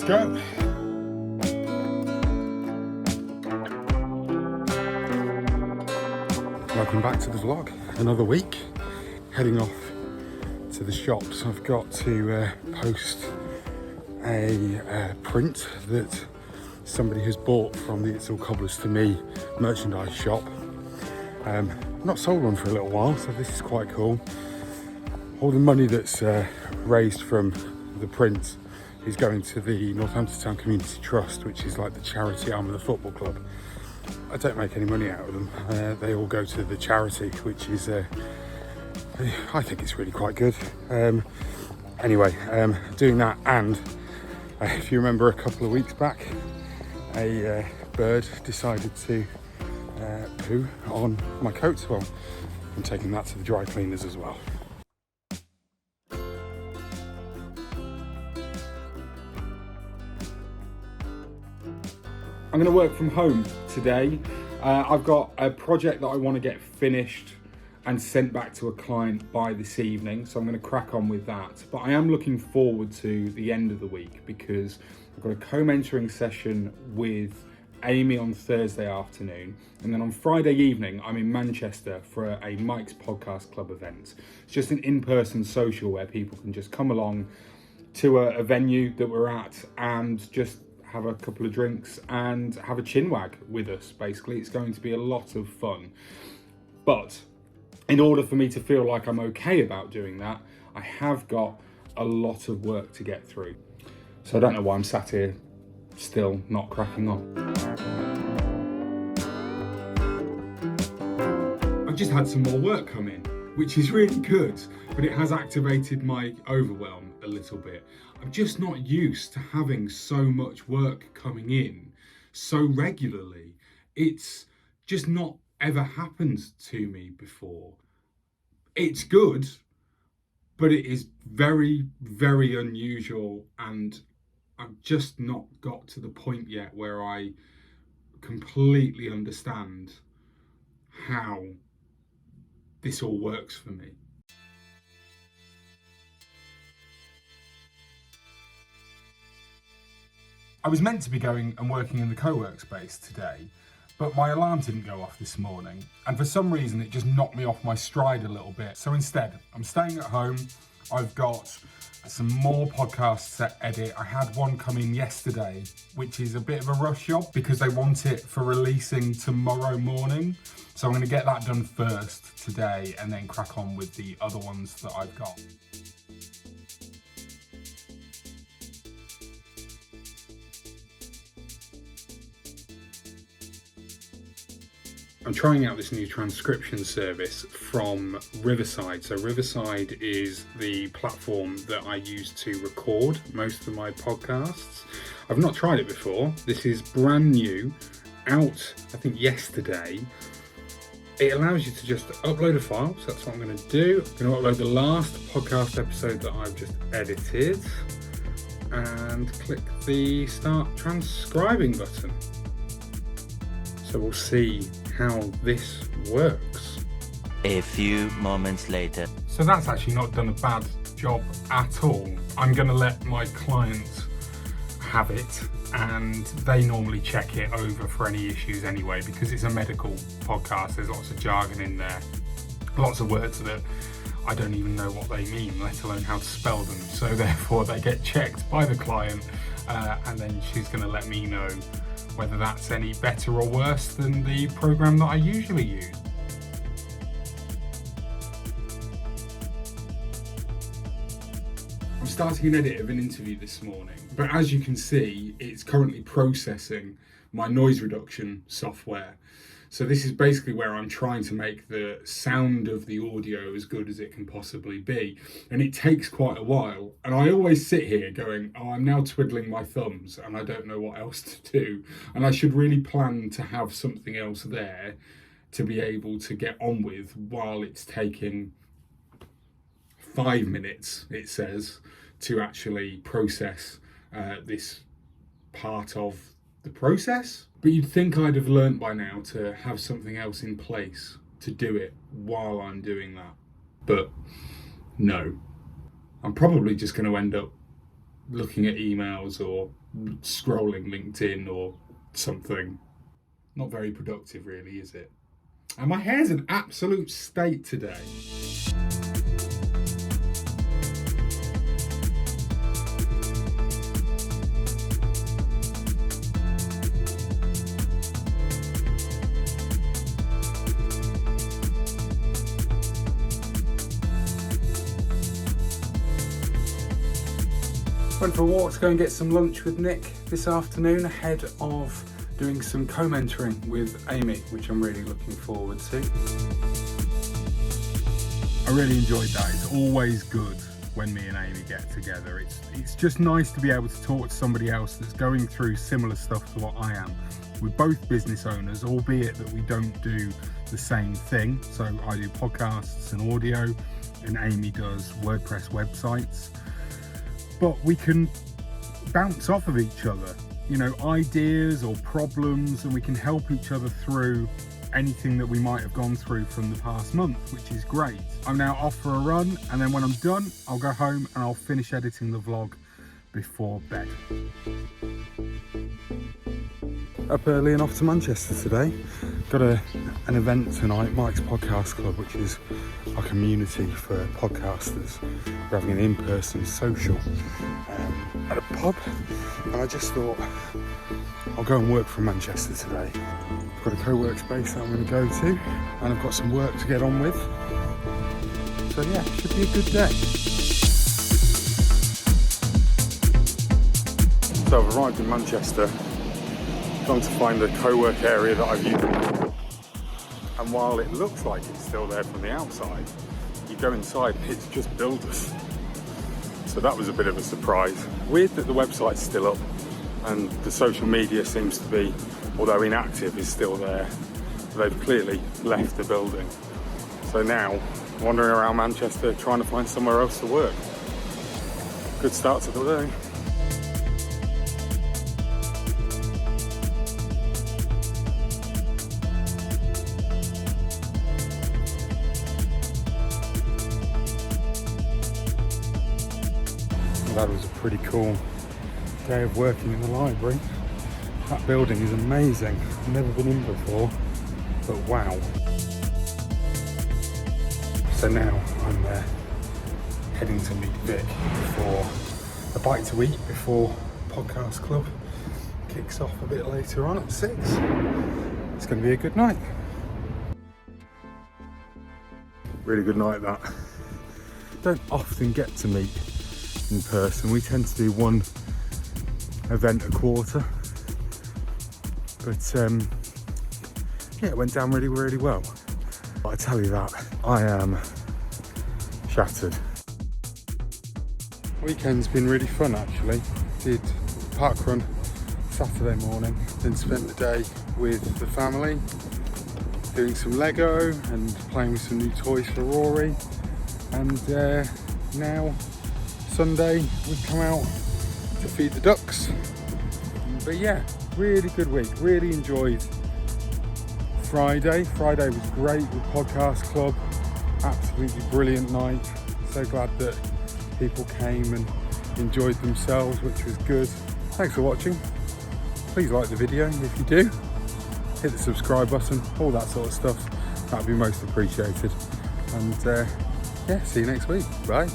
go. Welcome back to the vlog. Another week, heading off to the shops. I've got to post a print that somebody has bought from the It's All Cobblers to Me merchandise shop. Not sold one for a little while, so this is quite cool. All the money that's raised from the print is going to the Northampton Town Community Trust, which is like the charity arm of the football club. I don't make any money out of them. They all go to the charity, which is, I think it's really quite good. Anyway, doing that, and if you remember a couple of weeks back, a bird decided to poo on my coat. Well, I'm taking that to the dry cleaners as well. I'm going to work from home today. I've got a project that I want to get finished and sent back to a client by this evening, so I'm going to crack on with that. But I am looking forward to the end of the week because I've got a co-mentoring session with Amy on Thursday afternoon, and then on Friday evening I'm in Manchester for a Mike's Podcast Club event. It's just an in-person social where people can just come along to a venue that we're at and just have a couple of drinks and have a chinwag with us. Basically, it's going to be a lot of fun. But in order for me to feel like I'm okay about doing that, I have got a lot of work to get through. So I don't know why I'm sat here still not cracking on. I've just had some more work come in, which is really good, but it has activated my overwhelm a little bit. I'm just not used to having so much work coming in so regularly. It's just not ever happened to me before. It's good, but it is very, very unusual, and I've just not got to the point yet where I completely understand how this all works for me. I was meant to be going and working in the co-work space today, but my alarm didn't go off this morning, and for some reason it just knocked me off my stride a little bit. So instead, I'm staying at home. I've got some more podcasts to edit. I had one come in yesterday, which is a bit of a rush job because they want it for releasing tomorrow morning. So I'm going to get that done first today and then crack on with the other ones that I've got. I'm trying out this new transcription service from Riverside. So Riverside is the platform that I use to record most of my podcasts. I've not tried it before. This is brand new, out I think yesterday. It allows you to just upload a file, so that's what I'm going to do. I'm going to upload the last podcast episode that I've just edited and click the start transcribing button. So we'll see how this works. A few moments later. So that's actually not done a bad job at all. I'm going to let my client have it, and they normally check it over for any issues anyway, because it's a medical podcast. There's lots of jargon in there, lots of words that I don't even know what they mean, let alone how to spell them. So therefore they get checked by the client, and then she's going to let me know whether that's any better or worse than the program that I usually use. I'm starting an edit of an interview this morning, but as you can see, it's currently processing my noise reduction software. So this is basically where I'm trying to make the sound of the audio as good as it can possibly be. And it takes quite a while. And I always sit here going, oh, I'm now twiddling my thumbs and I don't know what else to do. And I should really plan to have something else there to be able to get on with while it's taking 5 minutes, it says, to actually process this part of the process. But you'd think I'd have learnt by now to have something else in place to do it while I'm doing that. But no, I'm probably just going to end up looking at emails or scrolling LinkedIn or something. Not very productive really, is it? And my hair's an absolute state today. Went for a walk to go and get some lunch with Nick this afternoon ahead of doing some co-mentoring with Amy, which I'm really looking forward to. I really enjoyed that. It's always good when me and Amy get together. It's just nice to be able to talk to somebody else that's going through similar stuff to what I am. We're both business owners, albeit that we don't do the same thing. So I do podcasts and audio, and Amy does WordPress websites. But we can bounce off of each other, you know, ideas or problems, and we can help each other through anything that we might have gone through from the past month, which is great. I'm now off for a run, and then when I'm done, I'll go home and I'll finish editing the vlog before bed. Up early and off to Manchester today. Got an event tonight, Mike's Podcast Club, which is a community for podcasters. We're having an in-person social at a pub, and I just thought I'll go and work from Manchester today. I've got a co-work space that I'm going to go to, and I've got some work to get on with. So yeah, should be a good day. So I've arrived in Manchester, gone to find a co-work area that I've used. And while it looks like it's still there from the outside, you go inside and it's just builders. So that was a bit of a surprise. Weird that the website's still up and the social media seems to be, although inactive, is still there. They've clearly left the building. So now, wandering around Manchester trying to find somewhere else to work. Good start to the day. That was a pretty cool day of working in the library. That building is amazing. I've never been in before, but wow. So now I'm heading to meet Vic for a bite to eat before Podcast Club kicks off a bit later on at 6. It's going to be a good night. Really good night that. Don't often get to meet in person. We tend to do one event a quarter, but yeah, it went down really, really well. But I tell you that, I am shattered. Weekend's been really fun actually. Did park run Saturday morning, then spent the day with the family doing some Lego and playing with some new toys for Rory, and now Sunday we've come out to feed the ducks. But yeah, really good week, really enjoyed Friday. Friday was great with Podcast Club, absolutely brilliant night. So glad that people came and enjoyed themselves, which was good. Thanks for watching. Please like the video if you do. Hit the subscribe button, all that sort of stuff. That'd be most appreciated. And yeah, see you next week. Bye.